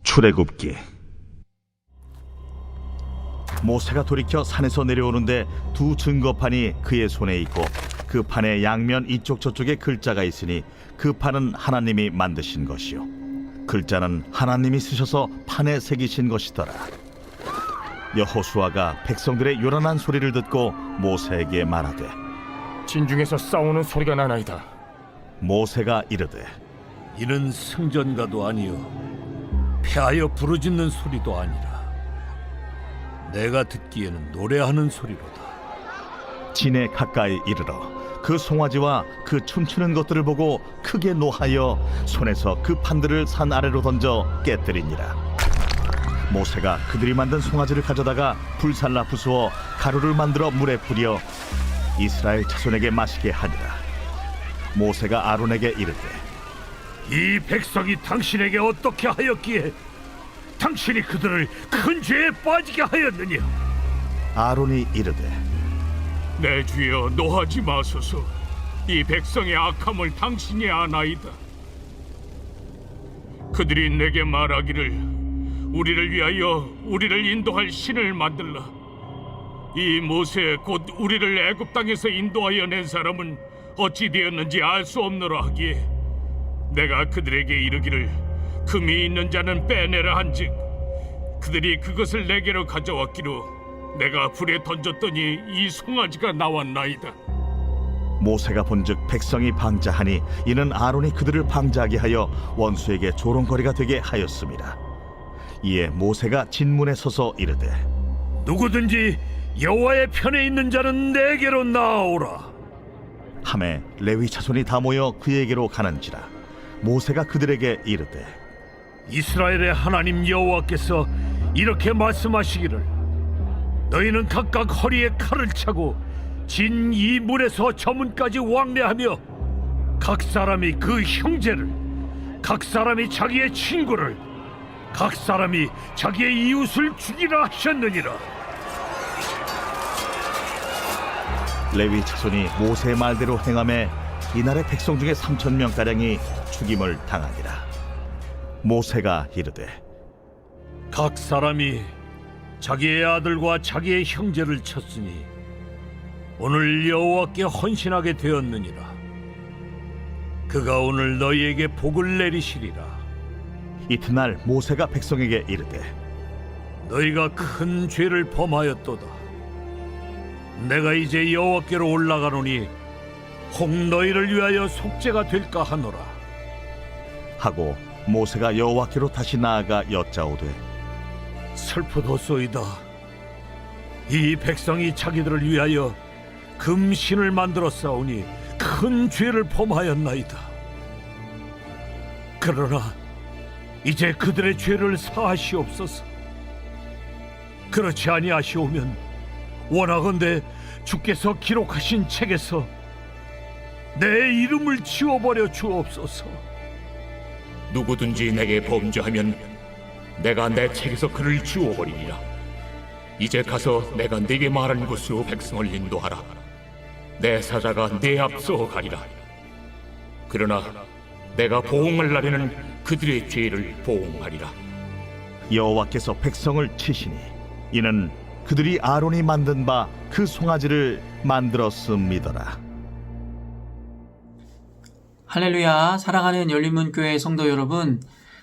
출애굽기. 모세가 돌이켜 산에서 내려오는데 두 증거판이 그의 손에 있고 그 판의 양면 이쪽 저쪽에 글자가 있으니 그 판은 하나님이 만드신 것이요 글자는 하나님이 쓰셔서 판에 새기신 것이더라. 여호수아가 백성들의 요란한 소리를 듣고 모세에게 말하되 진중에서 싸우는 소리가 나나이다. 모세가 이르되 이는 승전가도 아니요 패하여 부르짖는 소리도 아니라 내가 듣기에는 노래하는 소리로다. 진에 가까이 이르러 그 송아지와 그 춤추는 것들을 보고 크게 노하여 손에서 그 판들을 산 아래로 던져 깨뜨리니라. 모세가 그들이 만든 송아지를 가져다가 불살라 부수어 가루를 만들어 물에 뿌려 이스라엘 자손에게 마시게 하니라. 모세가 아론에게 이르되 이 백성이 당신에게 어떻게 하였기에 당신이 그들을 큰 죄에 빠지게 하였느냐? 아론이 이르되 내 주여 노하지 마소서. 이 백성의 악함을 당신이 아나이다. 그들이 내게 말하기를 우리를 위하여 우리를 인도할 신을 만들라. 이 모세 곧 우리를 애굽 땅에서 인도하여 낸 사람은 어찌 되었는지 알 수 없노라 하기에 내가 그들에게 이르기를 금이 있는 자는 빼내라 한즉 그들이 그것을 내게로 가져왔기로 내가 불에 던졌더니 이 송아지가 나왔나이다. 모세가 본즉 백성이 방자하니 이는 아론이 그들을 방자하게 하여 원수에게 조롱거리가 되게 하였습니다. 이에 모세가 진문에 서서 이르되 누구든지 여호와의 편에 있는 자는 내게로 나아오라. 하매 레위 자손이 다 모여 그에게로 가는지라. 모세가 그들에게 이르되 이스라엘의 하나님 여호와께서 이렇게 말씀하시기를 너희는 각각 허리에 칼을 차고 진 이 문에서 저 문까지 왕래하며 각 사람이 그 형제를 각 사람이 자기의 친구를 각 사람이 자기의 이웃을 죽이라 하셨느니라. 레위 자손이 모세의 말대로 행하매 이날의 백성 중에 3,000명가량이 죽임을 당하니라. 모세가 이르되 각 사람이 자기의 아들과 자기의 형제를 쳤으니 오늘 여호와께 헌신하게 되었느니라. 그가 오늘 너희에게 복을 내리시리라. 이튿날 모세가 백성에게 이르되 너희가 큰 죄를 범하였도다. 내가 이제 여호와께로 올라가노니 혹 너희를 위하여 속죄가 될까 하노라. 하고 모세가 여호와께로 다시 나아가 여짜오되 슬프도소이다. 이 백성이 자기들을 위하여 금신을 만들어 싸우니 큰 죄를 범하였나이다. 그러나 이제 그들의 죄를 사하시옵소서. 그렇지 아니하시오면 원하건대 주께서 기록하신 책에서 내 이름을 지워버려 주옵소서. 누구든지 내게 범죄하면 내가 내 책에서 그를 지워버리리라. 이제 가서 내가 네게 말한 곳으로 백성을 인도하라. 내 사자가 네 앞서 가리라. 그러나 내가 보응할 날에는 그들의 죄를 보응하리라. 여호와께서 백성을 치시니 이는 그들이 아론이 만든 바 그 송아지를 만들었음이더라. 할렐루야. 사랑하는 열린문교회 성도 여러분,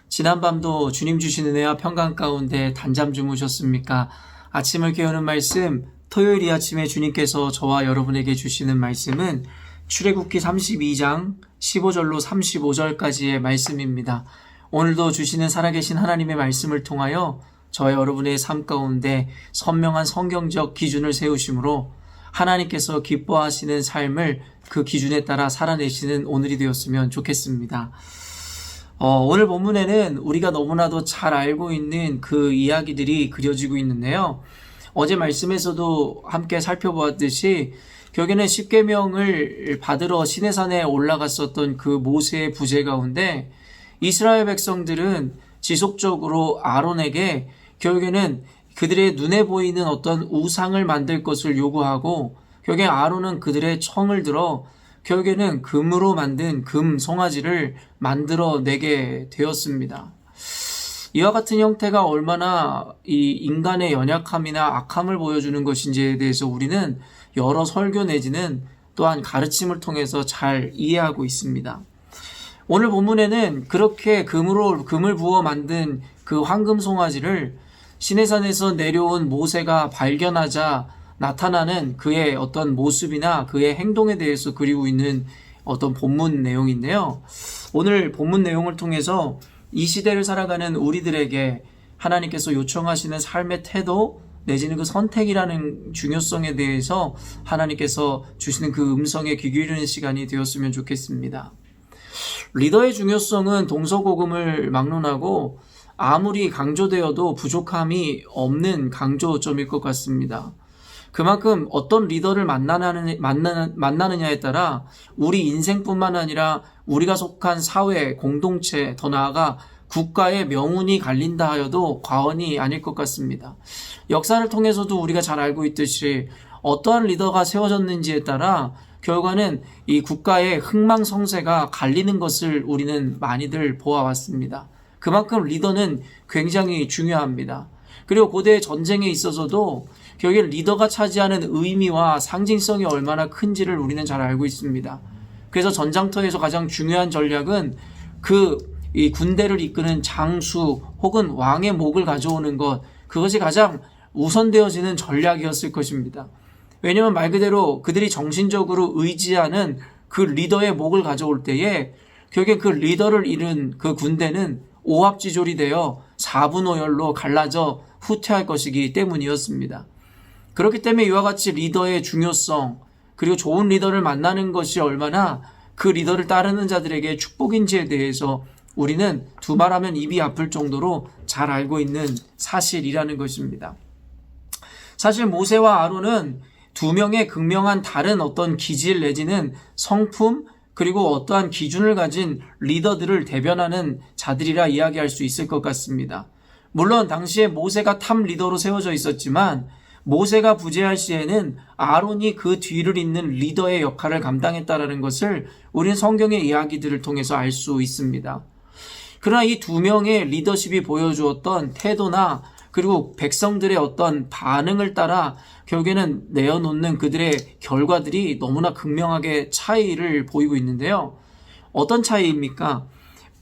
지난밤도 주님 주신 은혜와 평강 가운데 단잠 주무셨습니까? 아침을 깨우는 말씀, 토요일 이 아침에 주님께서 저와 여러분에게 주시는 말씀은 출애굽기 32장 15절로 35절까지의 말씀입니다. 오늘도 주시는 살아계신 하나님의 말씀을 통하여 저와 여러분의 삶 가운데 선명한 성경적 기준을 세우심으로 하나님께서 기뻐하시는 삶을 그 기준에 따라 살아내시는 오늘이 되었으면 좋겠습니다. 오늘 본문에는 우리가 너무나도 잘 알고 있는 그 이야기들이 그려지고 있는데요. 어제 말씀에서도 함께 살펴보았듯이 결국에는 십계명을 받으러 시내산에 올라갔었던 그 모세의 부재 가운데 이스라엘 백성들은 지속적으로 아론에게 결국에는 그들의 눈에 보이는 어떤 우상을 만들 것을 요구하고 결국에 아론은 그들의 청을 들어 결국에는 금으로 만든 금 송아지를 만들어내게 되었습니다. 이와 같은 형태가 얼마나 이 인간의 연약함이나 악함을 보여주는 것인지에 대해서 우리는 여러 설교 내지는 또한 가르침을 통해서 잘 이해하고 있습니다. 오늘 본문에는 그렇게 금을 부어 만든 그 황금 송아지를 시내산에서 내려온 모세가 발견하자 나타나는 그의 어떤 모습이나 그의 행동에 대해서 그리고 있는 어떤 본문 내용인데요. 오늘 본문 내용을 통해서 이 시대를 살아가는 우리들에게 하나님께서 요청하시는 삶의 태도 내지는 그 선택이라는 중요성에 대해서 하나님께서 주시는 그 음성에 귀 기울이는 시간이 되었으면 좋겠습니다. 리더의 중요성은 동서고금을 막론하고 아무리 강조되어도 부족함이 없는 강조점일 것 같습니다. 그만큼 어떤 리더를 만나느냐에 따라 우리 인생뿐만 아니라 우리가 속한 사회, 공동체, 더 나아가 국가의 명운이 갈린다 하여도 과언이 아닐 것 같습니다. 역사를 통해서도 우리가 잘 알고 있듯이 어떠한 리더가 세워졌는지에 따라 결과는 이 국가의 흥망성쇠가 갈리는 것을 우리는 많이들 보아왔습니다. 그만큼 리더는 굉장히 중요합니다. 그리고 고대 전쟁에 있어서도 결국 리더가 차지하는 의미와 상징성이 얼마나 큰지를 우리는 잘 알고 있습니다. 그래서 전장터에서 가장 중요한 전략은 이 군대를 이끄는 장수 혹은 왕의 목을 가져오는 것, 그것이 가장 우선되어지는 전략이었을 것입니다. 왜냐하면 말 그대로 그들이 정신적으로 의지하는 그 리더의 목을 가져올 때에 결국에 그 리더를 잃은 그 군대는 오합지졸이 되어 사분오열로 갈라져 후퇴할 것이기 때문이었습니다. 그렇기 때문에 이와 같이 리더의 중요성 그리고 좋은 리더를 만나는 것이 얼마나 그 리더를 따르는 자들에게 축복인지에 대해서 우리는 두말하면 입이 아플 정도로 잘 알고 있는 사실이라는 것입니다. 사실 모세와 아론은 두 명의 극명한 다른 어떤 기질 내지는 성품 그리고 어떠한 기준을 가진 리더들을 대변하는 자들이라 이야기할 수 있을 것 같습니다. 물론 당시에 모세가 탑 리더로 세워져 있었지만 모세가 부재할 시에는 아론이 그 뒤를 잇는 리더의 역할을 감당했다는 것을 우리는 성경의 이야기들을 통해서 알 수 있습니다. 그러나 이 두 명의 리더십이 보여주었던 태도나 그리고 백성들의 어떤 반응을 따라 결국에는 내어놓는 그들의 결과들이 너무나 극명하게 차이를 보이고 있는데요. 어떤 차이입니까?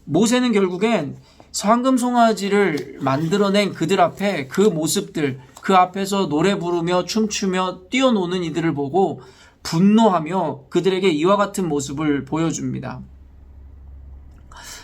모세는 결국엔 황금 송아지를 만들어낸 그들 앞에 그 모습들, 그 앞에서 노래 부르며 춤추며 뛰어노는 이들을 보고 분노하며 그들에게 이와 같은 모습을 보여줍니다.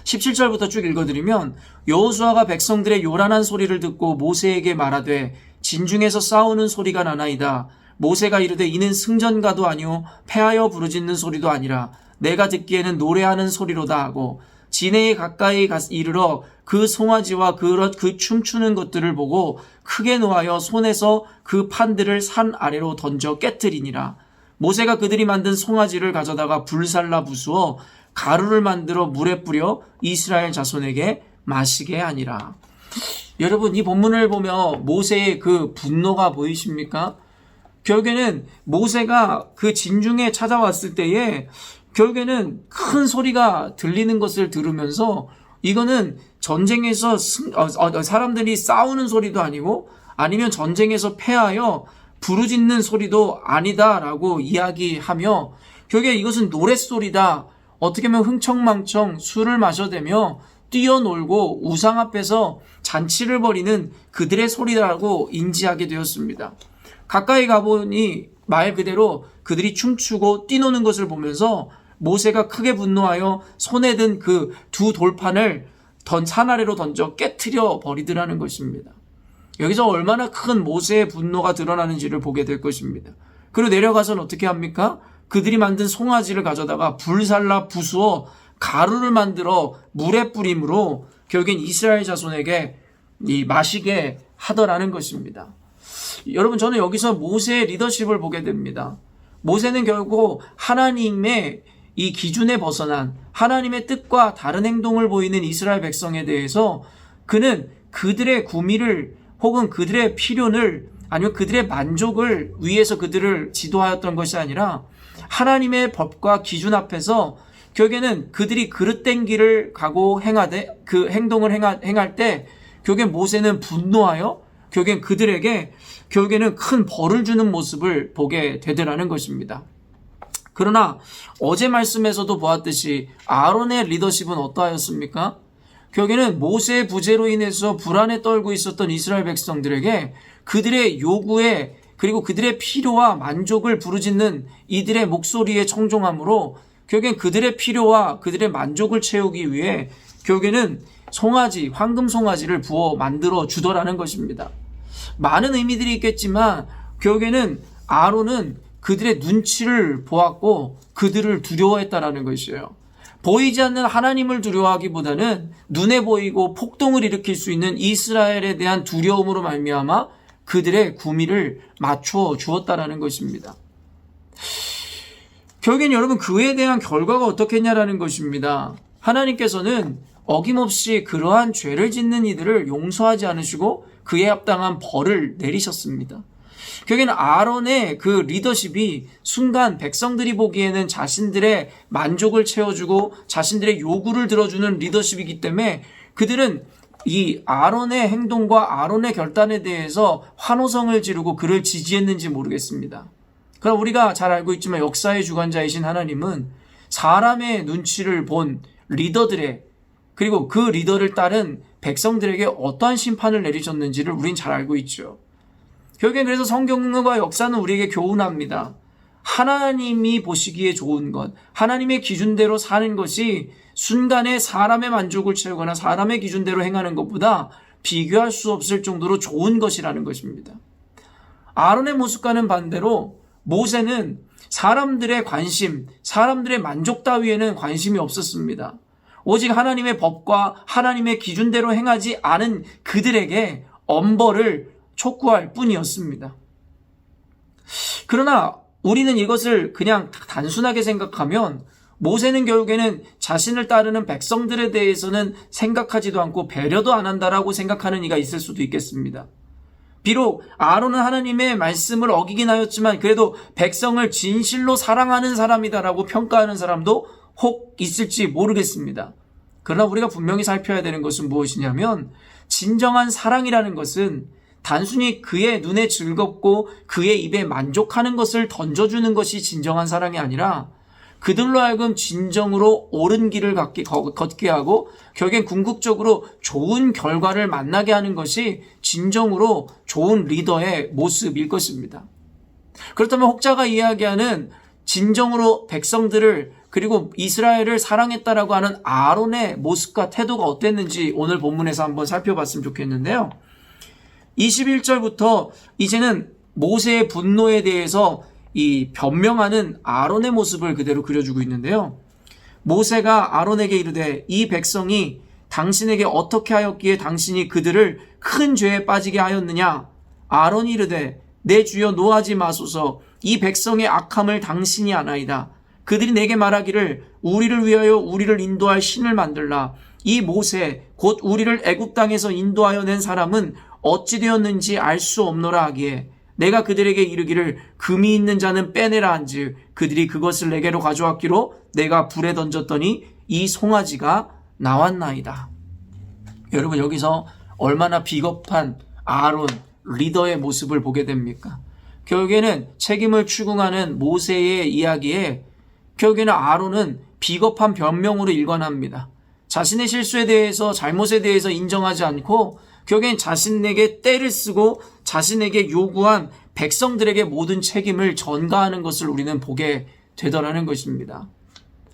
17절부터 쭉 읽어드리면 여호수아가 백성들의 요란한 소리를 듣고 모세에게 말하되 진중에서 싸우는 소리가 나나이다. 모세가 이르되 이는 승전가도 아니요 패하여 부르짖는 소리도 아니라 내가 듣기에는 노래하는 소리로다 하고 지내에 가까이 이르러 그 송아지와 그 춤추는 것들을 보고 크게 노하여 손에서 그 판들을 산 아래로 던져 깨뜨리니라. 모세가 그들이 만든 송아지를 가져다가 불살라 부수어 가루를 만들어 물에 뿌려 이스라엘 자손에게 마시게 하니라. 여러분, 이 본문을 보며 모세의 그 분노가 보이십니까? 결국에는 모세가 그 진중에 찾아왔을 때에 결국에는 큰 소리가 들리는 것을 들으면서 이거는 전쟁에서 사람들이 싸우는 소리도 아니고 아니면 전쟁에서 패하여 부르짖는 소리도 아니다라고 이야기하며 결국에 이것은 노랫소리다. 어떻게 보면 흥청망청 술을 마셔대며 뛰어놀고 우상 앞에서 잔치를 벌이는 그들의 소리라고 인지하게 되었습니다. 가까이 가보니 말 그대로 그들이 춤추고 뛰노는 것을 보면서 모세가 크게 분노하여 손에 든 그 두 돌판을 산 아래로 던져 깨트려 버리더라는 것입니다. 여기서 얼마나 큰 모세의 분노가 드러나는지를 보게 될 것입니다. 그리고 내려가서는 어떻게 합니까? 그들이 만든 송아지를 가져다가 불살라 부수어 가루를 만들어 물에 뿌림으로 결국엔 이스라엘 자손에게 마시게 하더라는 것입니다. 여러분, 저는 여기서 모세의 리더십을 보게 됩니다. 모세는 결국 하나님의 이 기준에 벗어난 하나님의 뜻과 다른 행동을 보이는 이스라엘 백성에 대해서 그는 그들의 구미를 혹은 그들의 필요를 아니면 그들의 만족을 위해서 그들을 지도하였던 것이 아니라 하나님의 법과 기준 앞에서 결국에는 그들이 그릇된 길을 가고 행하되 그 행동을 행할 때 결국엔 모세는 분노하여 결국엔 그들에게 결국에는 큰 벌을 주는 모습을 보게 되더라는 것입니다. 그러나 어제 말씀에서도 보았듯이 아론의 리더십은 어떠하였습니까? 결국에는 모세의 부재로 인해서 불안에 떨고 있었던 이스라엘 백성들에게 그들의 요구에 그리고 그들의 필요와 만족을 부르짖는 이들의 목소리에 청종함으로 결국엔 그들의 필요와 그들의 만족을 채우기 위해 결국에는 송아지, 황금 송아지를 부어 만들어 주더라는 것입니다. 많은 의미들이 있겠지만 결국에는 아론은 그들의 눈치를 보았고 그들을 두려워했다라는 것이에요. 보이지 않는 하나님을 두려워하기보다는 눈에 보이고 폭동을 일으킬 수 있는 이스라엘에 대한 두려움으로 말미암아 그들의 구미를 맞춰 주었다라는 것입니다. 결국엔 여러분 그에 대한 결과가 어떻겠냐라는 것입니다. 하나님께서는 어김없이 그러한 죄를 짓는 이들을 용서하지 않으시고 그에 합당한 벌을 내리셨습니다. 결국에는 아론의 그 리더십이 순간 백성들이 보기에는 자신들의 만족을 채워주고 자신들의 요구를 들어주는 리더십이기 때문에 그들은 이 아론의 행동과 아론의 결단에 대해서 환호성을 지르고 그를 지지했는지 모르겠습니다. 그러나 우리가 잘 알고 있지만 역사의 주관자이신 하나님은 사람의 눈치를 본 리더들의 그리고 그 리더를 따른 백성들에게 어떠한 심판을 내리셨는지를 우린 잘 알고 있죠. 결국엔 그래서 성경과 역사는 우리에게 교훈합니다. 하나님이 보시기에 좋은 것, 하나님의 기준대로 사는 것이 순간에 사람의 만족을 채우거나 사람의 기준대로 행하는 것보다 비교할 수 없을 정도로 좋은 것이라는 것입니다. 아론의 모습과는 반대로 모세는 사람들의 관심, 사람들의 만족 따위에는 관심이 없었습니다. 오직 하나님의 법과 하나님의 기준대로 행하지 않은 그들에게 엄벌을 촉구할 뿐이었습니다. 그러나 우리는 이것을 그냥 단순하게 생각하면 모세는 결국에는 자신을 따르는 백성들에 대해서는 생각하지도 않고 배려도 안 한다라고 생각하는 이가 있을 수도 있겠습니다. 비록 아론은 하나님의 말씀을 어기긴 하였지만 그래도 백성을 진실로 사랑하는 사람이다라고 평가하는 사람도 혹 있을지 모르겠습니다. 그러나 우리가 분명히 살펴야 되는 것은 무엇이냐면 진정한 사랑이라는 것은 단순히 그의 눈에 즐겁고 그의 입에 만족하는 것을 던져주는 것이 진정한 사랑이 아니라 그들로 하여금 진정으로 옳은 길을 걷게 하고 결국엔 궁극적으로 좋은 결과를 만나게 하는 것이 진정으로 좋은 리더의 모습일 것입니다. 그렇다면 혹자가 이야기하는 진정으로 백성들을 그리고 이스라엘을 사랑했다라고 하는 아론의 모습과 태도가 어땠는지 오늘 본문에서 한번 살펴봤으면 좋겠는데요. 21절부터 이제는 모세의 분노에 대해서 이 변명하는 아론의 모습을 그대로 그려주고 있는데요. 모세가 아론에게 이르되 이 백성이 당신에게 어떻게 하였기에 당신이 그들을 큰 죄에 빠지게 하였느냐? 아론이 이르되 내 주여 노하지 마소서. 이 백성의 악함을 당신이 아나이다. 그들이 내게 말하기를 우리를 위하여 우리를 인도할 신을 만들라. 이 모세 곧 우리를 애굽 땅에서 인도하여 낸 사람은 어찌 되었는지 알 수 없노라 하기에 내가 그들에게 이르기를 금이 있는 자는 빼내라 한즉 그들이 그것을 내게로 가져왔기로 내가 불에 던졌더니 이 송아지가 나왔나이다. 여러분 여기서 얼마나 비겁한 아론 리더의 모습을 보게 됩니까? 결국에는 책임을 추궁하는 모세의 이야기에 결국에는 아론은 비겁한 변명으로 일관합니다. 자신의 실수에 대해서 잘못에 대해서 인정하지 않고 결국엔 자신에게 떼를 쓰고 자신에게 요구한 백성들에게 모든 책임을 전가하는 것을 우리는 보게 되더라는 것입니다.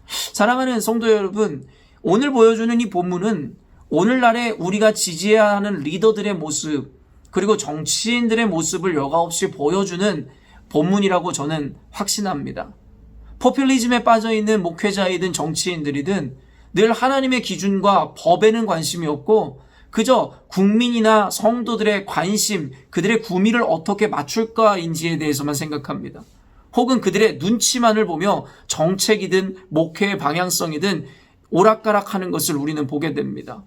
사랑하는 성도 여러분, 오늘 보여주는 이 본문은 오늘날에 우리가 지지해야 하는 리더들의 모습 그리고 정치인들의 모습을 여과없이 보여주는 본문이라고 저는 확신합니다. 포퓰리즘에 빠져있는 목회자이든 정치인들이든 늘 하나님의 기준과 법에는 관심이 없고 그저 국민이나 성도들의 관심, 그들의 구미를 어떻게 맞출까인지에 대해서만 생각합니다. 혹은 그들의 눈치만을 보며 정책이든 목회의 방향성이든 오락가락하는 것을 우리는 보게 됩니다.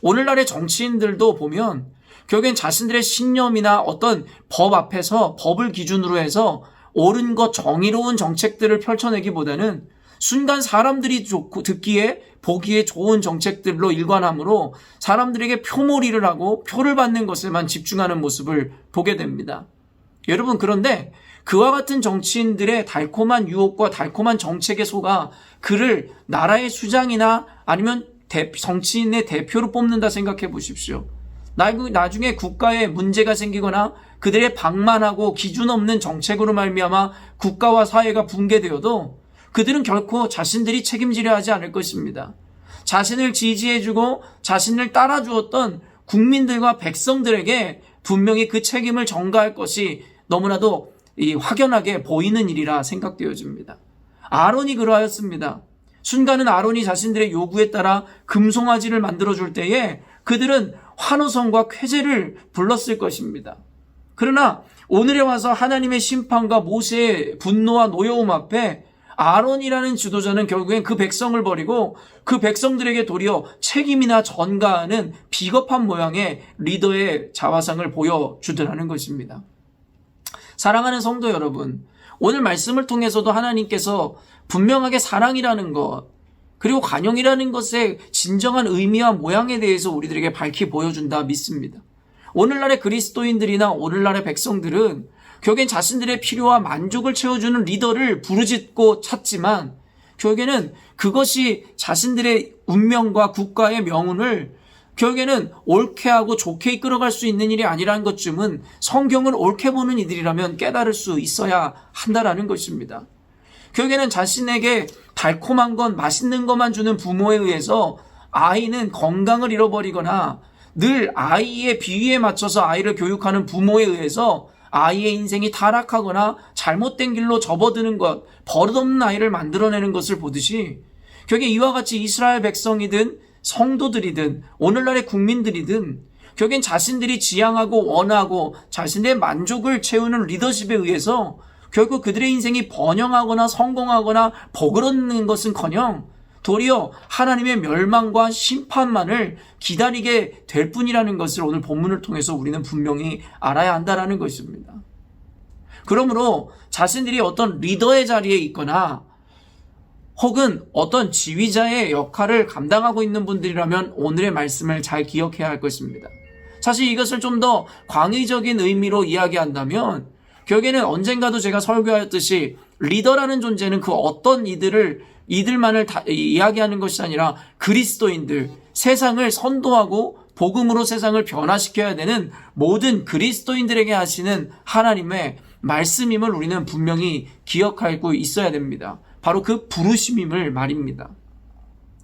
오늘날의 정치인들도 보면 결국엔 자신들의 신념이나 어떤 법 앞에서 법을 기준으로 해서 옳은 것, 정의로운 정책들을 펼쳐내기보다는 순간 사람들이 좋고 듣기에 보기에 좋은 정책들로 일관함으로 사람들에게 표몰이를 하고 표를 받는 것에만 집중하는 모습을 보게 됩니다. 여러분, 그런데 그와 같은 정치인들의 달콤한 유혹과 달콤한 정책에 속아 그를 나라의 수장이나 아니면 정치인의 대표로 뽑는다 생각해 보십시오. 나중에 국가에 문제가 생기거나 그들의 방만하고 기준 없는 정책으로 말미암아 국가와 사회가 붕괴되어도 그들은 결코 자신들이 책임지려 하지 않을 것입니다. 자신을 지지해주고 자신을 따라주었던 국민들과 백성들에게 분명히 그 책임을 전가할 것이 너무나도 확연하게 보이는 일이라 생각되어집니다. 아론이 그러하였습니다. 순간은 아론이 자신들의 요구에 따라 금송아지를 만들어줄 때에 그들은 환호성과 쾌재를 불렀을 것입니다. 그러나 오늘에 와서 하나님의 심판과 모세의 분노와 노여움 앞에 아론이라는 지도자는 결국엔 그 백성을 버리고 그 백성들에게 도리어 책임이나 전가하는 비겁한 모양의 리더의 자화상을 보여주더라는 것입니다. 사랑하는 성도 여러분, 오늘 말씀을 통해서도 하나님께서 분명하게 사랑이라는 것, 그리고 관용이라는 것의 진정한 의미와 모양에 대해서 우리들에게 밝히 보여준다 믿습니다. 오늘날의 그리스도인들이나 오늘날의 백성들은 결국엔 자신들의 필요와 만족을 채워주는 리더를 부르짖고 찾지만 결국에는 그것이 자신들의 운명과 국가의 명운을 결국에는 옳게 하고 좋게 이끌어갈 수 있는 일이 아니라는 것쯤은 성경을 옳게 보는 이들이라면 깨달을 수 있어야 한다라는 것입니다. 결국에는 자신에게 달콤한 건 맛있는 것만 주는 부모에 의해서 아이는 건강을 잃어버리거나 늘 아이의 비위에 맞춰서 아이를 교육하는 부모에 의해서 아이의 인생이 타락하거나 잘못된 길로 접어드는 것, 버릇없는 아이를 만들어내는 것을 보듯이 결국에 이와 같이 이스라엘 백성이든 성도들이든 오늘날의 국민들이든 결국엔 자신들이 지향하고 원하고 자신의 만족을 채우는 리더십에 의해서 결국 그들의 인생이 번영하거나 성공하거나 복을 얻는 것은커녕 도리어 하나님의 멸망과 심판만을 기다리게 될 뿐이라는 것을 오늘 본문을 통해서 우리는 분명히 알아야 한다는 것입니다. 그러므로 자신들이 어떤 리더의 자리에 있거나 혹은 어떤 지휘자의 역할을 감당하고 있는 분들이라면 오늘의 말씀을 잘 기억해야 할 것입니다. 사실 이것을 좀 더 광의적인 의미로 이야기한다면 결국에는 언젠가도 제가 설교하였듯이 리더라는 존재는 그 어떤 이들만을 이야기하는 것이 아니라 그리스도인들, 세상을 선도하고 복음으로 세상을 변화시켜야 되는 모든 그리스도인들에게 하시는 하나님의 말씀임을 우리는 분명히 기억하고 있어야 됩니다. 바로 그 부르심임을 말입니다.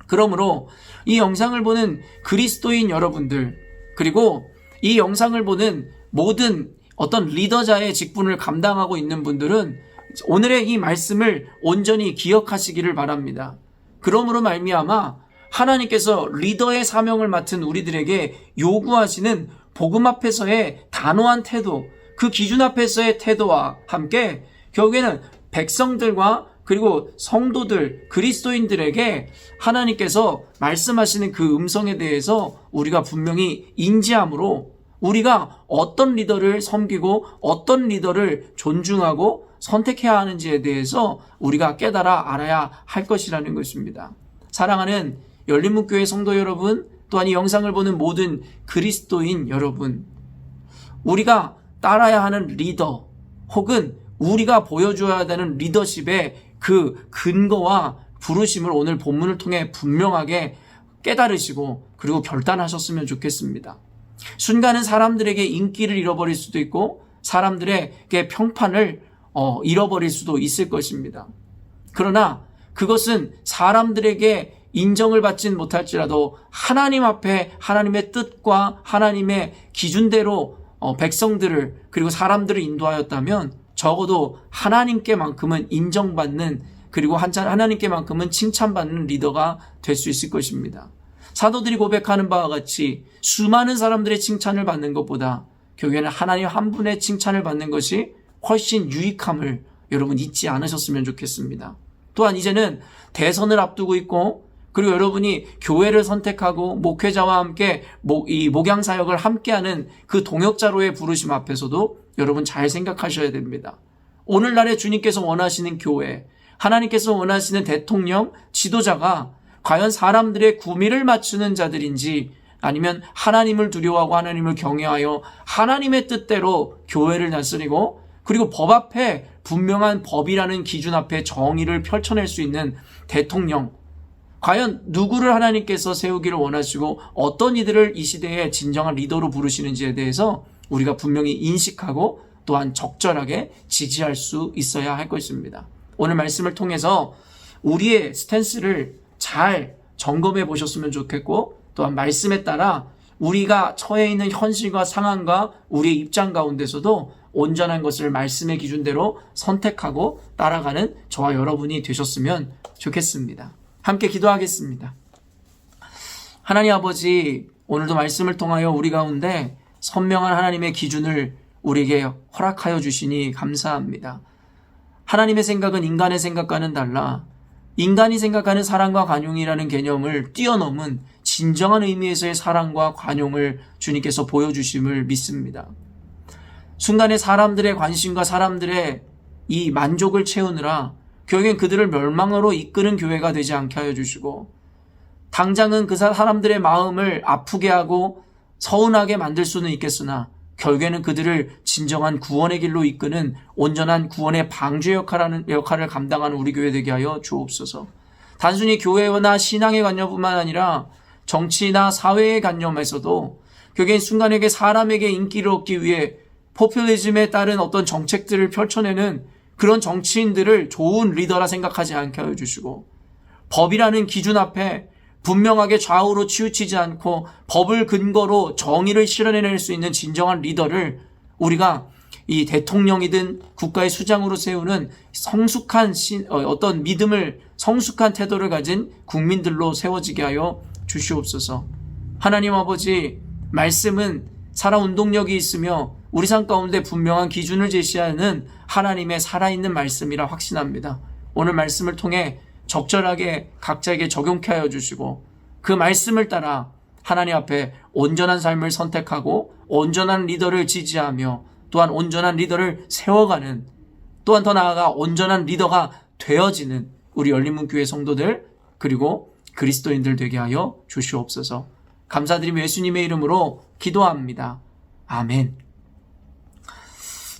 그러므로 이 영상을 보는 그리스도인 여러분들, 그리고 이 영상을 보는 모든 어떤 리더자의 직분을 감당하고 있는 분들은 오늘의 이 말씀을 온전히 기억하시기를 바랍니다. 그러므로 말미암아 하나님께서 리더의 사명을 맡은 우리들에게 요구하시는 복음 앞에서의 단호한 태도, 그 기준 앞에서의 태도와 함께 결국에는 백성들과 그리고 성도들, 그리스도인들에게 하나님께서 말씀하시는 그 음성에 대해서 우리가 분명히 인지함으로 우리가 어떤 리더를 섬기고 어떤 리더를 존중하고 선택해야 하는지에 대해서 우리가 깨달아 알아야 할 것이라는 것입니다. 사랑하는 열린문교회 성도 여러분, 또한 이 영상을 보는 모든 그리스도인 여러분, 우리가 따라야 하는 리더 혹은 우리가 보여줘야 되는 리더십의 그 근거와 부르심을 오늘 본문을 통해 분명하게 깨달으시고 그리고 결단하셨으면 좋겠습니다. 순간은 사람들에게 인기를 잃어버릴 수도 있고 사람들에게 평판을 잃어버릴 수도 있을 것입니다. 그러나 그것은 사람들에게 인정을 받진 못할지라도 하나님 앞에 하나님의 뜻과 하나님의 기준대로 백성들을 그리고 사람들을 인도하였다면 적어도 하나님께만큼은 인정받는 그리고 하나님께만큼은 칭찬받는 리더가 될 수 있을 것입니다. 사도들이 고백하는 바와 같이 수많은 사람들의 칭찬을 받는 것보다 결국에는 하나님 한 분의 칭찬을 받는 것이 훨씬 유익함을 여러분 잊지 않으셨으면 좋겠습니다. 또한 이제는 대선을 앞두고 있고 그리고 여러분이 교회를 선택하고 목회자와 함께 이 목양사역을 함께하는 그 동역자로의 부르심 앞에서도 여러분 잘 생각하셔야 됩니다. 오늘날의 주님께서 원하시는 교회, 하나님께서 원하시는 대통령, 지도자가 과연 사람들의 구미를 맞추는 자들인지 아니면 하나님을 두려워하고 하나님을 경외하여 하나님의 뜻대로 교회를 다스리고 그리고 법 앞에 분명한 법이라는 기준 앞에 정의를 펼쳐낼 수 있는 대통령, 과연 누구를 하나님께서 세우기를 원하시고 어떤 이들을 이 시대의 진정한 리더로 부르시는지에 대해서 우리가 분명히 인식하고 또한 적절하게 지지할 수 있어야 할 것입니다. 오늘 말씀을 통해서 우리의 스탠스를 잘 점검해 보셨으면 좋겠고 또한 말씀에 따라 우리가 처해 있는 현실과 상황과 우리의 입장 가운데서도 온전한 것을 말씀의 기준대로 선택하고 따라가는 저와 여러분이 되셨으면 좋겠습니다. 함께 기도하겠습니다. 하나님 아버지, 오늘도 말씀을 통하여 우리 가운데 선명한 하나님의 기준을 우리에게 허락하여 주시니 감사합니다. 하나님의 생각은 인간의 생각과는 달라 인간이 생각하는 사랑과 관용이라는 개념을 뛰어넘은 진정한 의미에서의 사랑과 관용을 주님께서 보여주심을 믿습니다. 순간에 사람들의 관심과 사람들의 이 만족을 채우느라 결국엔 그들을 멸망으로 이끄는 교회가 되지 않게 하여 주시고 당장은 그 사람들의 마음을 아프게 하고 서운하게 만들 수는 있겠으나 결국에는 그들을 진정한 구원의 길로 이끄는 온전한 구원의 방주 역할을 감당하는 우리 교회 되게 하여 주옵소서. 단순히 교회나 신앙의 관념뿐만 아니라 정치나 사회의 관념에서도 결국엔 순간에게 사람에게 인기를 얻기 위해 포퓰리즘에 따른 어떤 정책들을 펼쳐내는 그런 정치인들을 좋은 리더라 생각하지 않게 하여 주시고 법이라는 기준 앞에 분명하게 좌우로 치우치지 않고 법을 근거로 정의를 실현해낼 수 있는 진정한 리더를 우리가 이 대통령이든 국가의 수장으로 세우는 성숙한 어떤 믿음을 성숙한 태도를 가진 국민들로 세워지게 하여 주시옵소서. 하나님 아버지, 말씀은 살아 운동력이 있으며 우리 삶 가운데 분명한 기준을 제시하는 하나님의 살아있는 말씀이라 확신합니다. 오늘 말씀을 통해 적절하게 각자에게 적용케 하여 주시고 그 말씀을 따라 하나님 앞에 온전한 삶을 선택하고 온전한 리더를 지지하며 또한 온전한 리더를 세워가는 또한 더 나아가 온전한 리더가 되어지는 우리 열린문교회 성도들 그리고 그리스도인들 되게 하여 주시옵소서. 감사드리며 예수님의 이름으로 기도합니다. 아멘.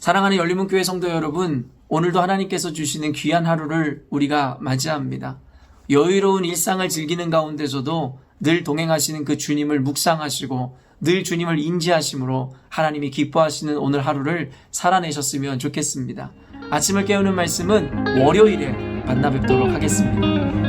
사랑하는 열린문교회 성도 여러분, 오늘도 하나님께서 주시는 귀한 하루를 우리가 맞이합니다. 여유로운 일상을 즐기는 가운데서도 늘 동행하시는 그 주님을 묵상하시고 늘 주님을 인지하심으로 하나님이 기뻐하시는 오늘 하루를 살아내셨으면 좋겠습니다. 아침을 깨우는 말씀은 월요일에 만나 뵙도록 하겠습니다.